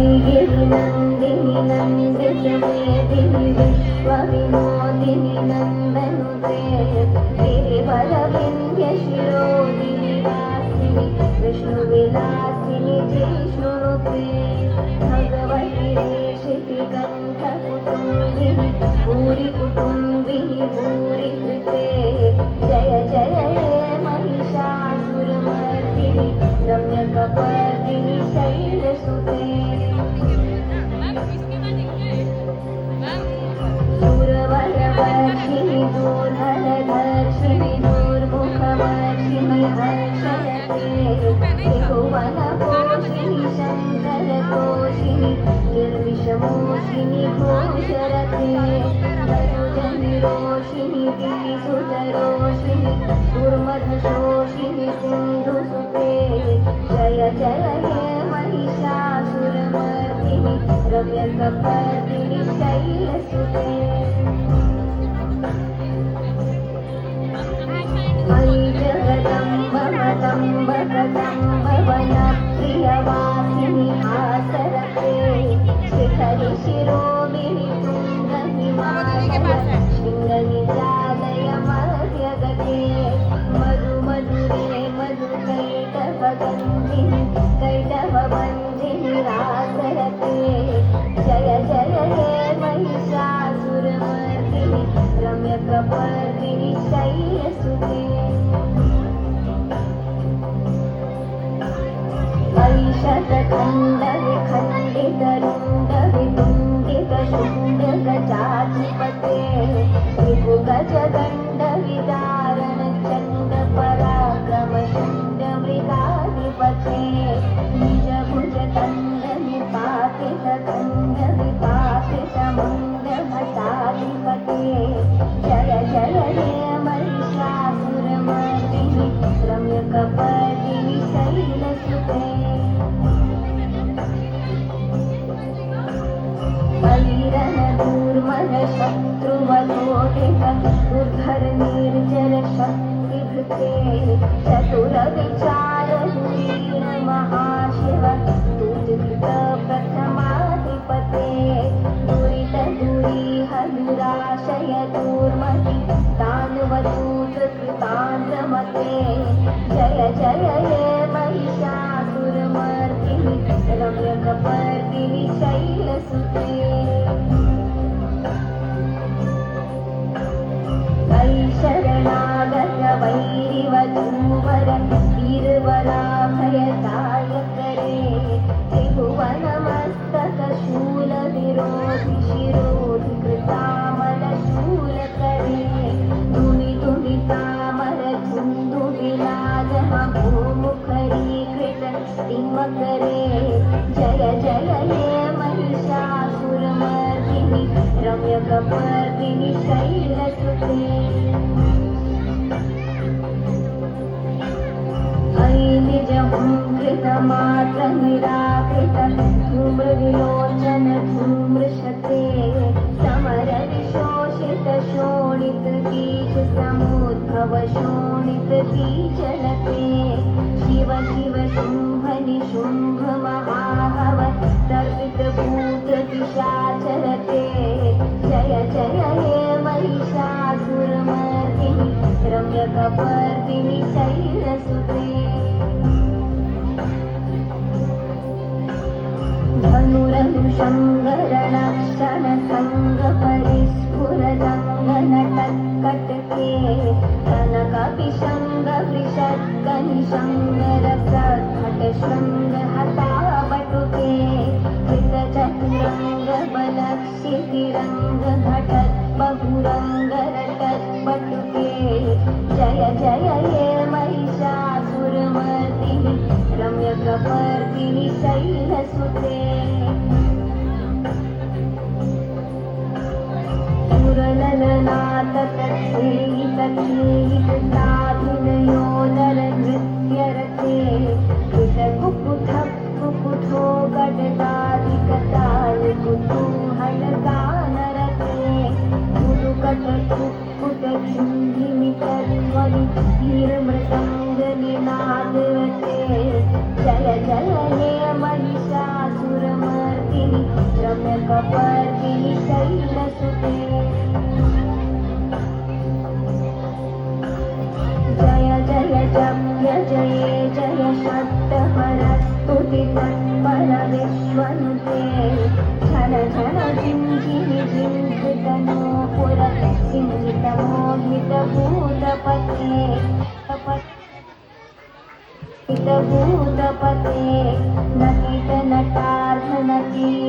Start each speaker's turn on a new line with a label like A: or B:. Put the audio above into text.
A: वैगिरिनन्दिनि नन्दितमेदिनि विश्वविनोदिनि नन्दनुते गिरिवरविन्ध्यशिरोदिनि वासिनि विष्णुविलासिनि जिष्णुनुते भगवति रेषितिकण्ठकुटुम्बिनि भूरिकुटुम्बिनि भूरिकृते जय जय हे महिषासुरमर्दिनि रम्यकपर्दिनि शैलसुते सुरवरवर्षिणि दूर्धरधर्षिणि दूर्मुखवर्षिणि हर्षयते त्रिभुवनपोषिणि शङ्करतोषिणि निर्विषमोषिणि घोषरते तनुजनिरोषिणि दिविसुतरोषिणि दुर्मधशोषिणि सिन्धुसुते जय जय हे महिषासुरमर्दिनि रम्यकपर्दिनि शैलसुते मयि जगदम्ब मदम्ब कदम्ब वनप्रियवासिनि आसरते शिखरि शिरोमिनि तुङ्गहिमालय शृङ्गनिजालय मध्यगते मधुमधुरे मधुकैटभगन्धिनि कैटभवन्धिनि रासरते जय जय हे महिषासुरमर्दिनि रम्यकपर्दिनि शैलसुते ऐशतखण्डविखण्डितरुण्डवितुण्डितशुण्डगजाधिपते विभुगजदण्डविदारणचण्डपराक्रमशुण्डमृगाधिपते निजभुजदण्डनिपातितखण्डविपातितमुण्डभटाधिपते जय जय हे महिषासुरमर्दिनि रम्यकपर्दिनि शैलसुते बलिरनदूर्मनशत्रुवधोदित दुर्धरनिर्जरशक्तिभृते चतुरविचारधुरीणमहाशिव दुर्धृतप्रथमाधिपते दुरितदुरीह दुराशय दूर्मति दानवदूतकृतान्द्रमते जय जय हे महिषासुरमर्दिनि रम्यकपर्दिनि शैलसुते शरणागत वैरिवधूवर वीरवराभयदायकरे त्रिभुवनमस्तकशूलविरोधि शिरोधि कृतामलशूलकरे धुमितामरधुन्दुविलाजः भूमुखरीकृत तिम्मकरे जय जय हे महिषासुरमर्दिनि रम्यकपर्दिनि शैलसुते निजहुङ्कृतमात्रनिराकृत धूम्रविलोचन धूम्रशते समरविशोषितशोणितबीज समुद्भव शोणितबीजलते शिव शिव शुम्भ निशुम्भ महाभव तर्पितभूतपिशाचरते जय जय हे महिषासुरमर्दिनि रम्यकपर्दिनि शैलसुते धनुरनुषङ्गरणक्षणसङ्गपरिस्फुरदङ्गनटत्कटके कनकपिशङ्गवृषद्गनिशङ्गरसद्घटशृङ्गहतावटुके कृतचतुरङ्गबलक्षितिरङ्गघटद्बहुरङ्गरटत्पटुके जय जय हे महिषासुरमर्दिनि रम्यकपर्दिनि शैलसुते सुरललनाथतथेयि तथेयि कृताभिनयोदरनृत्यरते कृतकुकुथः कुकुथो गडदादिकताल कुतूहलगानरते कुटुकटकुक्कुटचुम्बिनिकर्मणि धीरमृदङ्गनिनादरते जय जय हे महिषासुरमर्दिनि रम्यकपर्दिनि शैलसुते जय जय जप्य जये जय शब्दहर स्तुतितत्परविश्वनुते झन झन झिञ्झिनि झिञ्झितनूपुर किञ्चितमोहितभूतपते भूतपते नकित नटार्धनकी